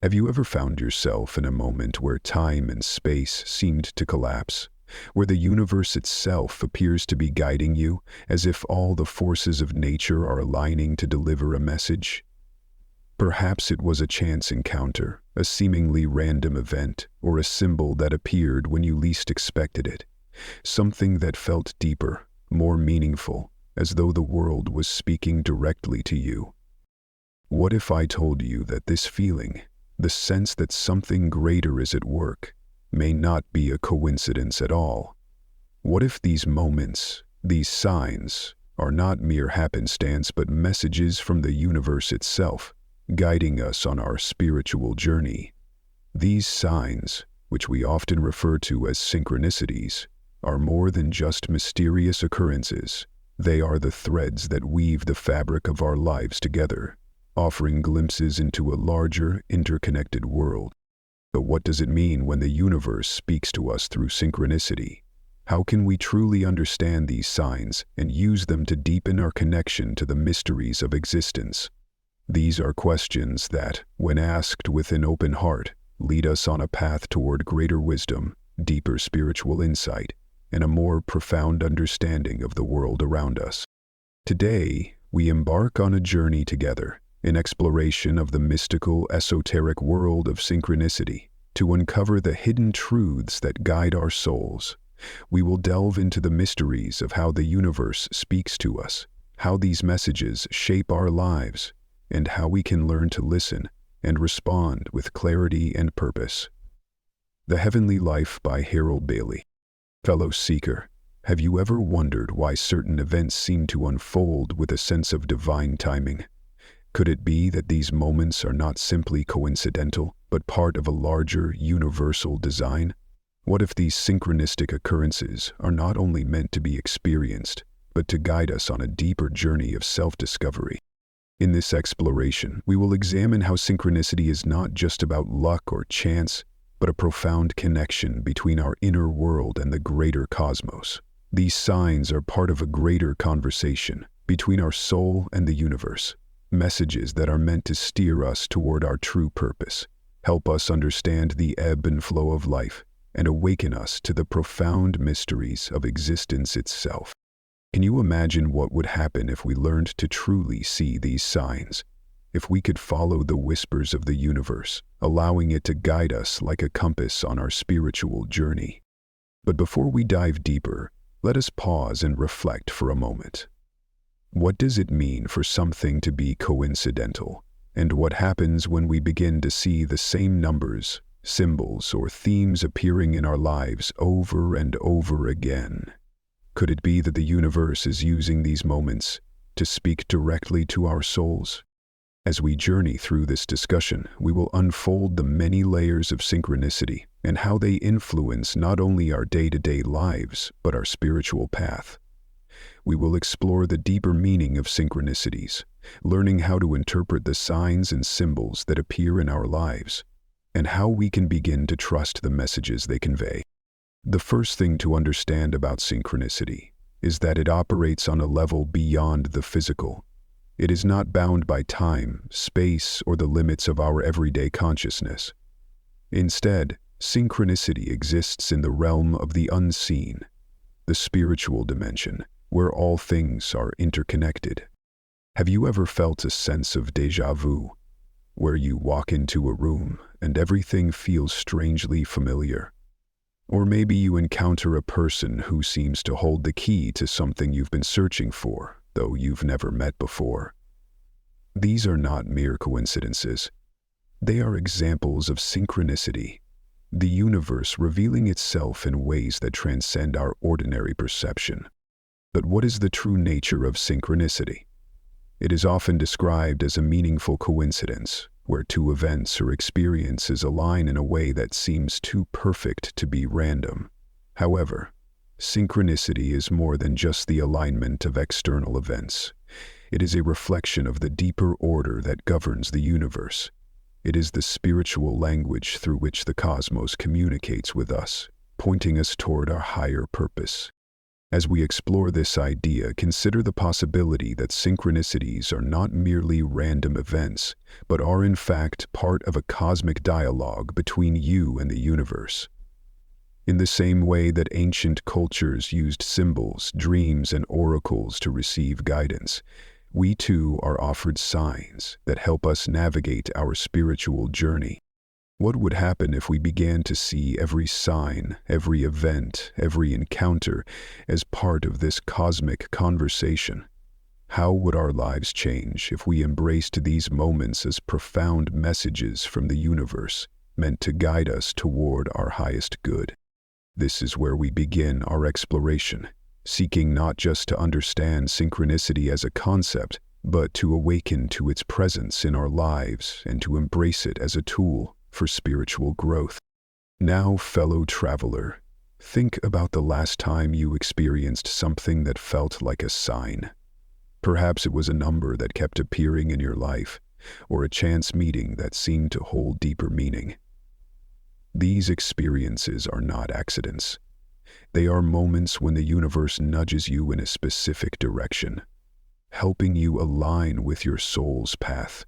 Have you ever found yourself in a moment where time and space seemed to collapse, where the universe itself appears to be guiding you, as if all the forces of nature are aligning to deliver a message? Perhaps it was a chance encounter, a seemingly random event, or a symbol that appeared when you least expected it, something that felt deeper, more meaningful, as though the world was speaking directly to you. What if I told you that this feeling, the sense that something greater is at work, may not be a coincidence at all? What if these moments, these signs, are not mere happenstance but messages from the universe itself, guiding us on our spiritual journey? These signs, which we often refer to as synchronicities, are more than just mysterious occurrences. They are the threads that weave the fabric of our lives together, offering glimpses into a larger, interconnected world. But what does it mean when the universe speaks to us through synchronicity? How can we truly understand these signs and use them to deepen our connection to the mysteries of existence? These are questions that, when asked with an open heart, lead us on a path toward greater wisdom, deeper spiritual insight, and a more profound understanding of the world around us. Today, we embark on a journey together, an exploration of the mystical, esoteric world of synchronicity, to uncover the hidden truths that guide our souls. We will delve into the mysteries of how the universe speaks to us, how these messages shape our lives, and how we can learn to listen and respond with clarity and purpose. The Heavenly Life by Harold Bailey. Fellow seeker, have you ever wondered why certain events seem to unfold with a sense of divine timing? Could it be that these moments are not simply coincidental, but part of a larger, universal design? What if these synchronistic occurrences are not only meant to be experienced, but to guide us on a deeper journey of self-discovery? In this exploration, we will examine how synchronicity is not just about luck or chance, but a profound connection between our inner world and the greater cosmos. These signs are part of a greater conversation between our soul and the universe, messages that are meant to steer us toward our true purpose, help us understand the ebb and flow of life, and awaken us to the profound mysteries of existence itself. Can you imagine what would happen if we learned to truly see these signs? If we could follow the whispers of the universe, allowing it to guide us like a compass on our spiritual journey? But before we dive deeper, let us pause and reflect for a moment. What does it mean for something to be coincidental? And what happens when we begin to see the same numbers, symbols, or themes appearing in our lives over and over again? Could it be that the universe is using these moments to speak directly to our souls? As we journey through this discussion, we will unfold the many layers of synchronicity and how they influence not only our day-to-day lives, but our spiritual path. We will explore the deeper meaning of synchronicities, learning how to interpret the signs and symbols that appear in our lives, and how we can begin to trust the messages they convey. The first thing to understand about synchronicity is that it operates on a level beyond the physical. It is not bound by time, space, or the limits of our everyday consciousness. Instead, synchronicity exists in the realm of the unseen, the spiritual dimension, where all things are interconnected. Have you ever felt a sense of déjà vu, where you walk into a room and everything feels strangely familiar? Or maybe you encounter a person who seems to hold the key to something you've been searching for, though you've never met before. These are not mere coincidences. They are examples of synchronicity, the universe revealing itself in ways that transcend our ordinary perception. But what is the true nature of synchronicity? It is often described as a meaningful coincidence, where two events or experiences align in a way that seems too perfect to be random. However, synchronicity is more than just the alignment of external events. It is a reflection of the deeper order that governs the universe. It is the spiritual language through which the cosmos communicates with us, pointing us toward our higher purpose. As we explore this idea, consider the possibility that synchronicities are not merely random events, but are in fact part of a cosmic dialogue between you and the universe. In the same way that ancient cultures used symbols, dreams, and oracles to receive guidance, we too are offered signs that help us navigate our spiritual journey. What would happen if we began to see every sign, every event, every encounter as part of this cosmic conversation? How would our lives change if we embraced these moments as profound messages from the universe, meant to guide us toward our highest good? This is where we begin our exploration, seeking not just to understand synchronicity as a concept, but to awaken to its presence in our lives and to embrace it as a tool for spiritual growth. Now, fellow traveler, think about the last time you experienced something that felt like a sign. Perhaps it was a number that kept appearing in your life, or a chance meeting that seemed to hold deeper meaning. These experiences are not accidents. They are moments when the universe nudges you in a specific direction, helping you align with your soul's path.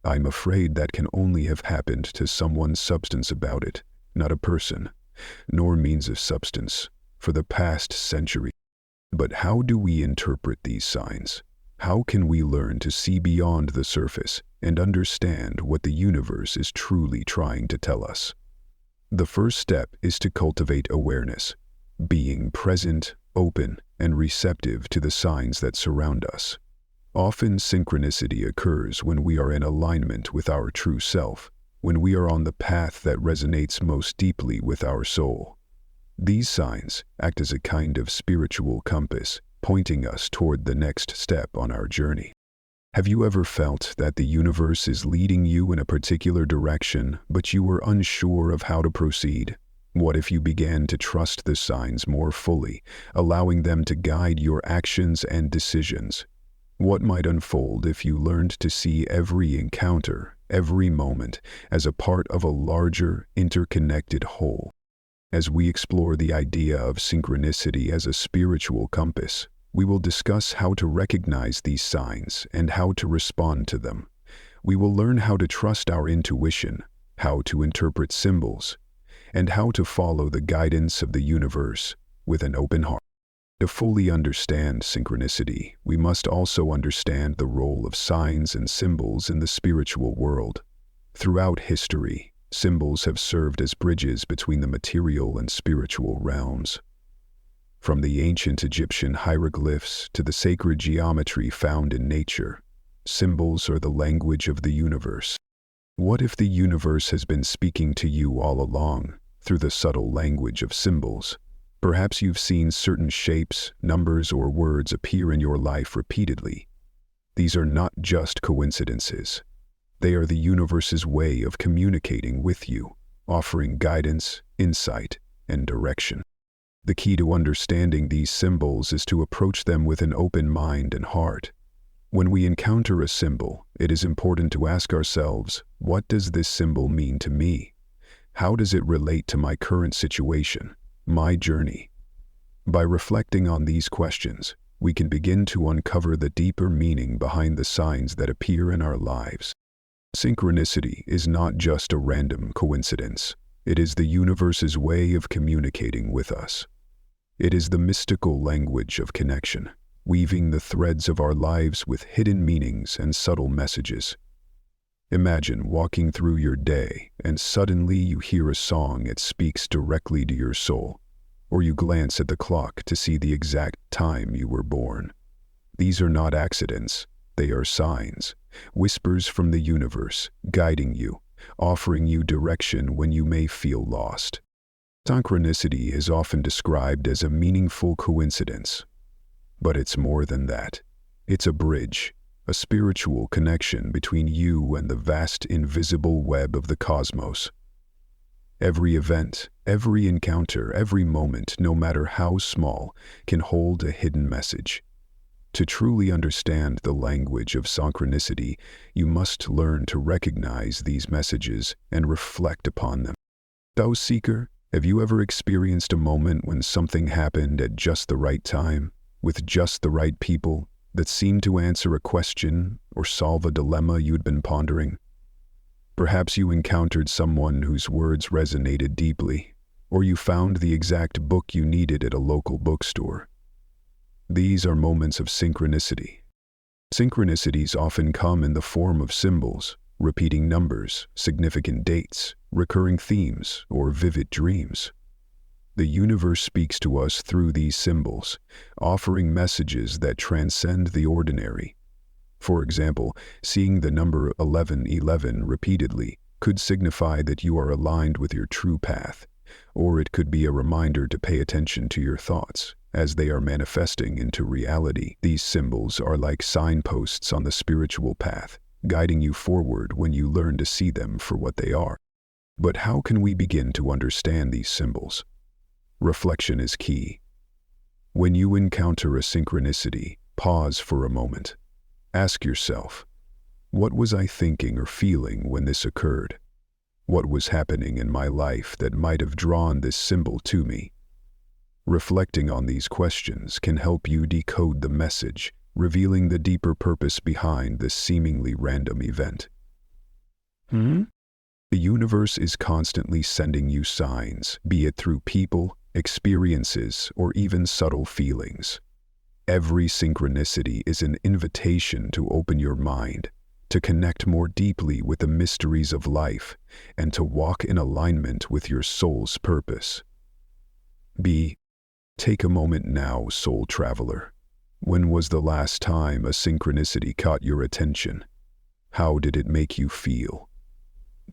I'm afraid that can only have happened to someone's substance about it, not a person, nor means of substance, for the past century. But how do we interpret these signs? How can we learn to see beyond the surface and understand what the universe is truly trying to tell us? The first step is to cultivate awareness, being present, open, and receptive to the signs that surround us. Often synchronicity occurs when we are in alignment with our true self, when we are on the path that resonates most deeply with our soul. These signs act as a kind of spiritual compass, pointing us toward the next step on our journey. Have you ever felt that the universe is leading you in a particular direction, but you were unsure of how to proceed? What if you began to trust the signs more fully, allowing them to guide your actions and decisions? What might unfold if you learned to see every encounter, every moment, as a part of a larger, interconnected whole? As we explore the idea of synchronicity as a spiritual compass, we will discuss how to recognize these signs and how to respond to them. We will learn how to trust our intuition, how to interpret symbols, and how to follow the guidance of the universe with an open heart. To fully understand synchronicity, we must also understand the role of signs and symbols in the spiritual world. Throughout history, symbols have served as bridges between the material and spiritual realms. From the ancient Egyptian hieroglyphs to the sacred geometry found in nature, symbols are the language of the universe. What if the universe has been speaking to you all along through the subtle language of symbols? Perhaps you've seen certain shapes, numbers, or words appear in your life repeatedly. These are not just coincidences. They are the universe's way of communicating with you, offering guidance, insight, and direction. The key to understanding these symbols is to approach them with an open mind and heart. When we encounter a symbol, it is important to ask ourselves, what does this symbol mean to me? How does it relate to my current situation, my journey? By reflecting on these questions, we can begin to uncover the deeper meaning behind the signs that appear in our lives. Synchronicity is not just a random coincidence. It is the universe's way of communicating with us. It is the mystical language of connection, weaving the threads of our lives with hidden meanings and subtle messages. Imagine walking through your day and suddenly you hear a song that speaks directly to your soul, or you glance at the clock to see the exact time you were born. These are not accidents, they are signs, whispers from the universe, guiding you, offering you direction when you may feel lost. Synchronicity is often described as a meaningful coincidence, but it's more than that. It's a bridge, a spiritual connection between you and the vast invisible web of the cosmos. Every event, every encounter, every moment, no matter how small, can hold a hidden message. To truly understand the language of synchronicity, you must learn to recognize these messages and reflect upon them. Thou seeker, Have you ever experienced a moment when something happened at just the right time, with just the right people, that seemed to answer a question or solve a dilemma you'd been pondering? Perhaps you encountered someone whose words resonated deeply, or you found the exact book you needed at a local bookstore. These are moments of synchronicity. Synchronicities often come in the form of symbols, repeating numbers, significant dates, recurring themes, or vivid dreams. The universe speaks to us through these symbols, offering messages that transcend the ordinary. For example, seeing the number 1111 repeatedly could signify that you are aligned with your true path, or it could be a reminder to pay attention to your thoughts as they are manifesting into reality. These symbols are like signposts on the spiritual path, guiding you forward when you learn to see them for what they are. But how can we begin to understand these symbols? Reflection is key. When you encounter a synchronicity, pause for a moment. Ask yourself, what was I thinking or feeling when this occurred? What was happening in my life that might have drawn this symbol to me? Reflecting on these questions can help you decode the message, revealing the deeper purpose behind this seemingly random event. The universe is constantly sending you signs, be it through people, experiences, or even subtle feelings. Every synchronicity is an invitation to open your mind, to connect more deeply with the mysteries of life, and to walk in alignment with your soul's purpose. Take a moment now, soul traveler. When was the last time a synchronicity caught your attention? How did it make you feel?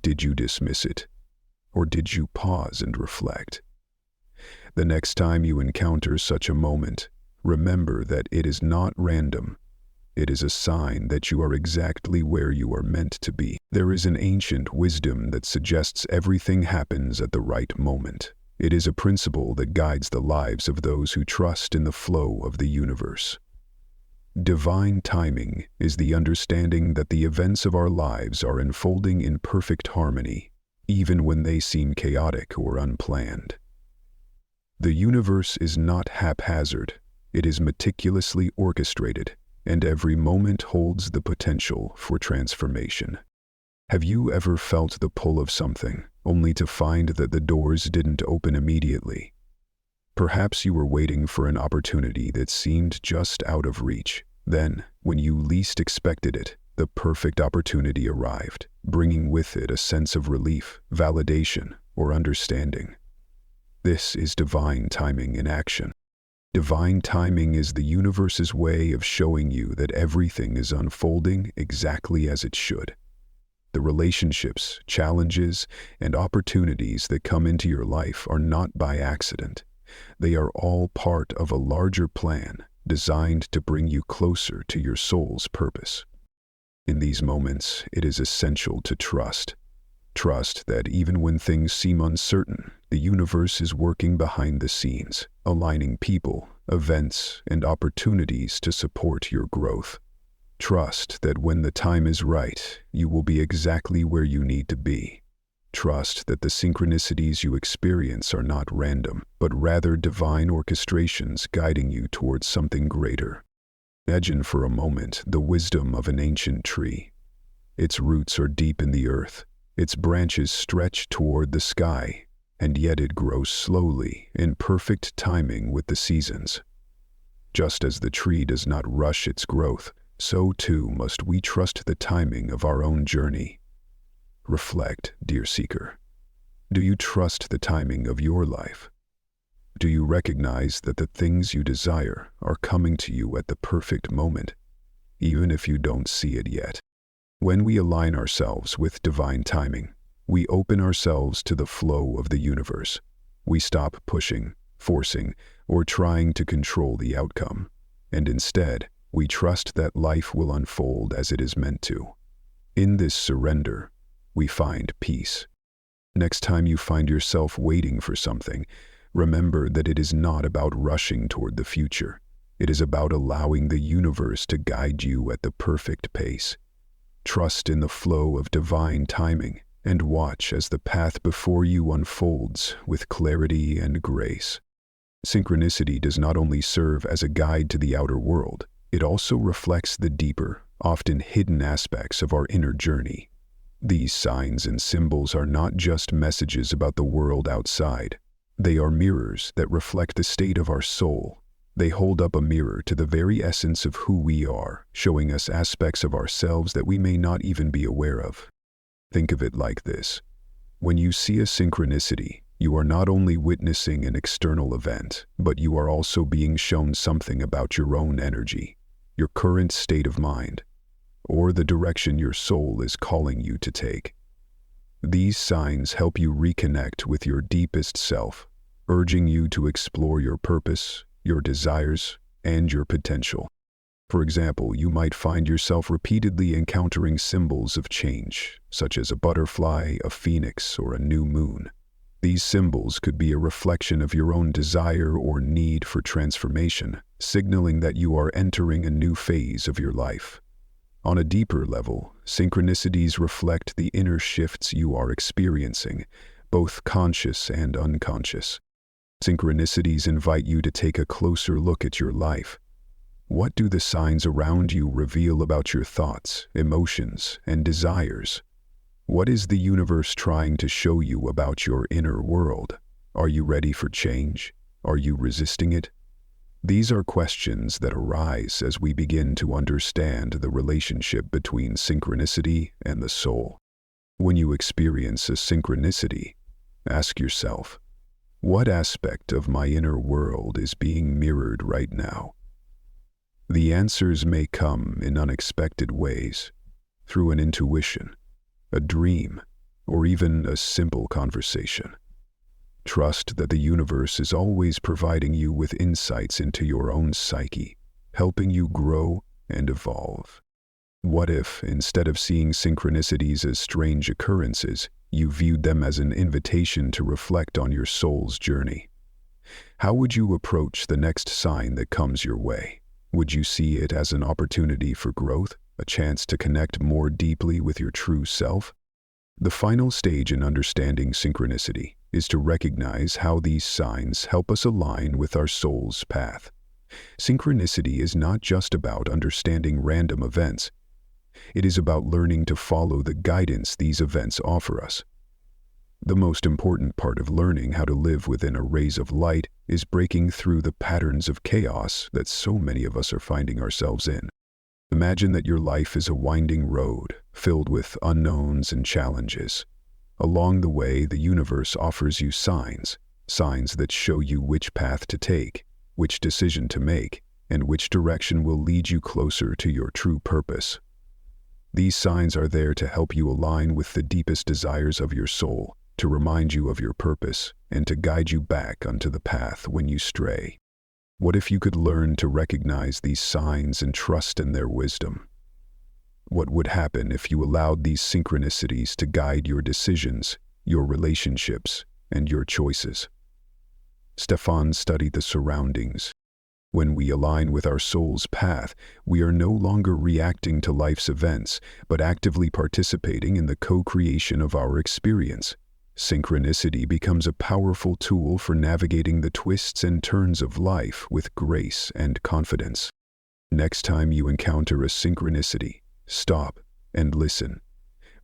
Did you dismiss it? Or did you pause and reflect? The next time you encounter such a moment, remember that it is not random. It is a sign that you are exactly where you are meant to be. There is an ancient wisdom that suggests everything happens at the right moment. It is a principle that guides the lives of those who trust in the flow of the universe. Divine timing is the understanding that the events of our lives are unfolding in perfect harmony, even when they seem chaotic or unplanned. The universe is not haphazard. It is meticulously orchestrated, and every moment holds the potential for transformation. Have you ever felt the pull of something, only to find that the doors didn't open immediately? Perhaps you were waiting for an opportunity that seemed just out of reach. Then, when you least expected it, the perfect opportunity arrived, bringing with it a sense of relief, validation, or understanding. This is divine timing in action. Divine timing is the universe's way of showing you that everything is unfolding exactly as it should. The relationships, challenges, and opportunities that come into your life are not by accident. They are all part of a larger plan designed to bring you closer to your soul's purpose. In these moments, it is essential to trust. Trust that even when things seem uncertain, the universe is working behind the scenes, aligning people, events, and opportunities to support your growth. Trust that when the time is right, you will be exactly where you need to be. Trust that the synchronicities you experience are not random, but rather divine orchestrations guiding you towards something greater. Imagine for a moment the wisdom of an ancient tree. Its roots are deep in the earth, its branches stretch toward the sky, and yet it grows slowly, in perfect timing with the seasons. Just as the tree does not rush its growth, so too must we trust the timing of our own journey. Reflect, dear seeker. Do you trust the timing of your life? Do you recognize that the things you desire are coming to you at the perfect moment, even if you don't see it yet? When we align ourselves with divine timing, we open ourselves to the flow of the universe. We stop pushing, forcing, or trying to control the outcome, and instead, we trust that life will unfold as it is meant to. In this surrender, we find peace. Next time you find yourself waiting for something, remember that it is not about rushing toward the future. It is about allowing the universe to guide you at the perfect pace. Trust in the flow of divine timing, and watch as the path before you unfolds with clarity and grace. Synchronicity does not only serve as a guide to the outer world, it also reflects the deeper, often hidden aspects of our inner journey. These signs and symbols are not just messages about the world outside. They are mirrors that reflect the state of our soul. They hold up a mirror to the very essence of who we are, showing us aspects of ourselves that we may not even be aware of. Think of it like this. When you see a synchronicity, you are not only witnessing an external event, but you are also being shown something about your own energy, your current state of mind, or the direction your soul is calling you to take. These signs help you reconnect with your deepest self, urging you to explore your purpose, your desires, and your potential. For example, you might find yourself repeatedly encountering symbols of change, such as a butterfly, a phoenix, or a new moon. These symbols could be a reflection of your own desire or need for transformation, signaling that you are entering a new phase of your life. On a deeper level, synchronicities reflect the inner shifts you are experiencing, both conscious and unconscious. Synchronicities invite you to take a closer look at your life. What do the signs around you reveal about your thoughts, emotions, and desires? What is the universe trying to show you about your inner world? Are you ready for change? Are you resisting it? These are questions that arise as we begin to understand the relationship between synchronicity and the soul. When you experience a synchronicity, ask yourself, what aspect of my inner world is being mirrored right now? The answers may come in unexpected ways, through an intuition, a dream, or even a simple conversation. Trust that the universe is always providing you with insights into your own psyche, helping you grow and evolve. What if, instead of seeing synchronicities as strange occurrences, you viewed them as an invitation to reflect on your soul's journey? How would you approach the next sign that comes your way? Would you see it as an opportunity for growth, a chance to connect more deeply with your true self? The final stage in understanding synchronicity is to recognize how these signs help us align with our soul's path. Synchronicity is not just about understanding random events. It is about learning to follow the guidance these events offer us. The most important part of learning how to live within a rays of light is breaking through the patterns of chaos that so many of us are finding ourselves in. Imagine that your life is a winding road, filled with unknowns and challenges. Along the way, the universe offers you signs that show you which path to take, which decision to make, and which direction will lead you closer to your true purpose. These signs are there to help you align with the deepest desires of your soul, to remind you of your purpose, and to guide you back onto the path when you stray. What if you could learn to recognize these signs and trust in their wisdom? What would happen if you allowed these synchronicities to guide your decisions, your relationships, and your choices? Stefan studied the surroundings. When we align with our soul's path, we are no longer reacting to life's events, but actively participating in the co-creation of our experience. Synchronicity becomes a powerful tool for navigating the twists and turns of life with grace and confidence. Next time you encounter a synchronicity, stop and listen.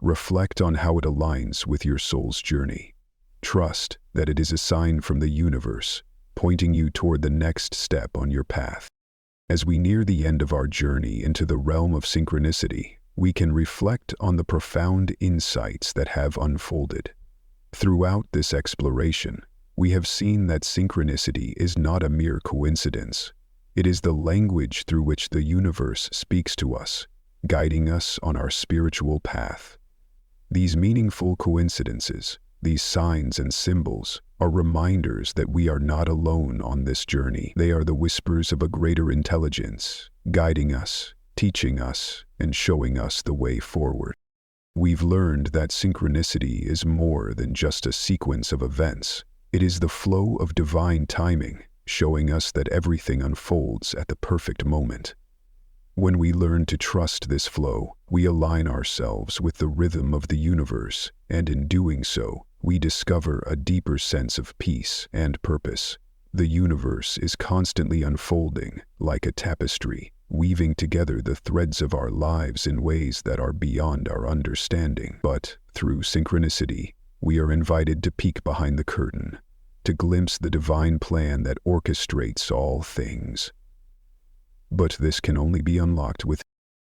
Reflect on how it aligns with your soul's journey. Trust that it is a sign from the universe, pointing you toward the next step on your path. As we near the end of our journey into the realm of synchronicity, we can reflect on the profound insights that have unfolded. Throughout this exploration, we have seen that synchronicity is not a mere coincidence. It is the language through which the universe speaks to us, guiding us on our spiritual path. These meaningful coincidences, these signs and symbols, are reminders that we are not alone on this journey. They are the whispers of a greater intelligence, guiding us, teaching us, and showing us the way forward. We've learned that synchronicity is more than just a sequence of events. It is the flow of divine timing, showing us that everything unfolds at the perfect moment. When we learn to trust this flow, we align ourselves with the rhythm of the universe, and in doing so, we discover a deeper sense of peace and purpose. The universe is constantly unfolding, like a tapestry, weaving together the threads of our lives in ways that are beyond our understanding. But, through synchronicity, we are invited to peek behind the curtain, to glimpse the divine plan that orchestrates all things. But this can only be unlocked with.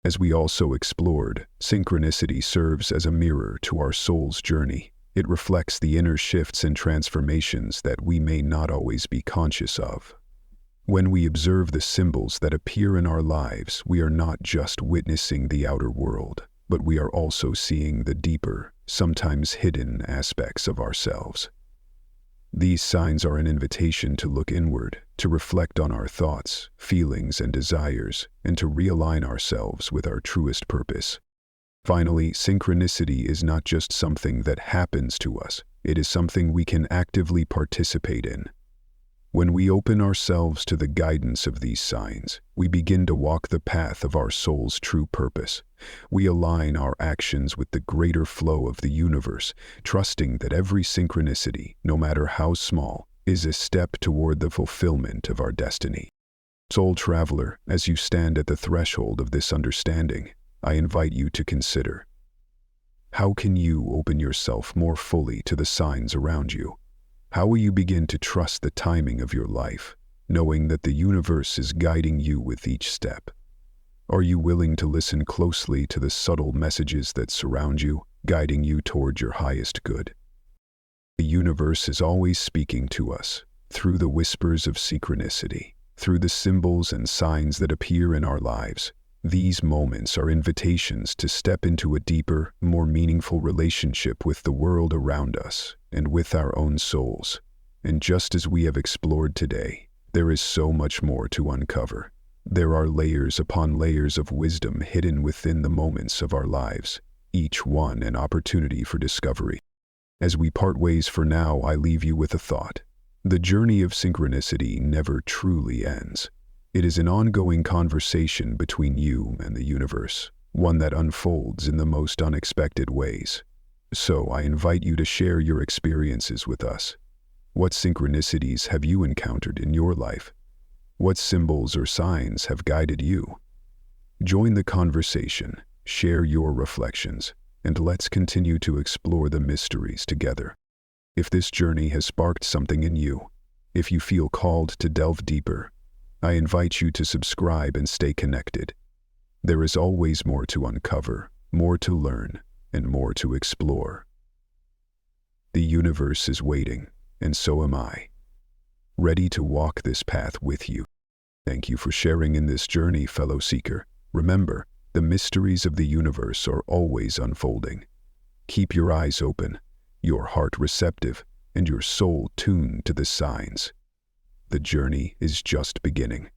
As we also explored, synchronicity serves as a mirror to our soul's journey. It reflects the inner shifts and transformations that we may not always be conscious of. When we observe the symbols that appear in our lives, we are not just witnessing the outer world, but we are also seeing the deeper, sometimes hidden aspects of ourselves. These signs are an invitation to look inward, to reflect on our thoughts, feelings, and desires, and to realign ourselves with our truest purpose. Finally, synchronicity is not just something that happens to us, it is something we can actively participate in. When we open ourselves to the guidance of these signs, we begin to walk the path of our soul's true purpose. We align our actions with the greater flow of the universe, trusting that every synchronicity, no matter how small, is a step toward the fulfillment of our destiny. Soul traveler, as you stand at the threshold of this understanding, I invite you to consider: how can you open yourself more fully to the signs around you? How will you begin to trust the timing of your life, knowing that the universe is guiding you with each step? Are you willing to listen closely to the subtle messages that surround you, guiding you toward your highest good? The universe is always speaking to us, through the whispers of synchronicity, through the symbols and signs that appear in our lives. These moments are invitations to step into a deeper, more meaningful relationship with the world around us and with our own souls. And just as we have explored today, there is so much more to uncover. There are layers upon layers of wisdom hidden within the moments of our lives, each one an opportunity for discovery. As we part ways for now, I leave you with a thought. The journey of synchronicity never truly ends. It is an ongoing conversation between you and the universe, one that unfolds in the most unexpected ways. So I invite you to share your experiences with us. What synchronicities have you encountered in your life? What symbols or signs have guided you? Join the conversation, share your reflections, and let's continue to explore the mysteries together. If this journey has sparked something in you, if you feel called to delve deeper, I invite you to subscribe and stay connected. There is always more to uncover, more to learn, and more to explore. The universe is waiting, and so am I, ready to walk this path with you. Thank you for sharing in this journey, fellow seeker. Remember, the mysteries of the universe are always unfolding. Keep your eyes open, your heart receptive, and your soul tuned to the signs. The journey is just beginning.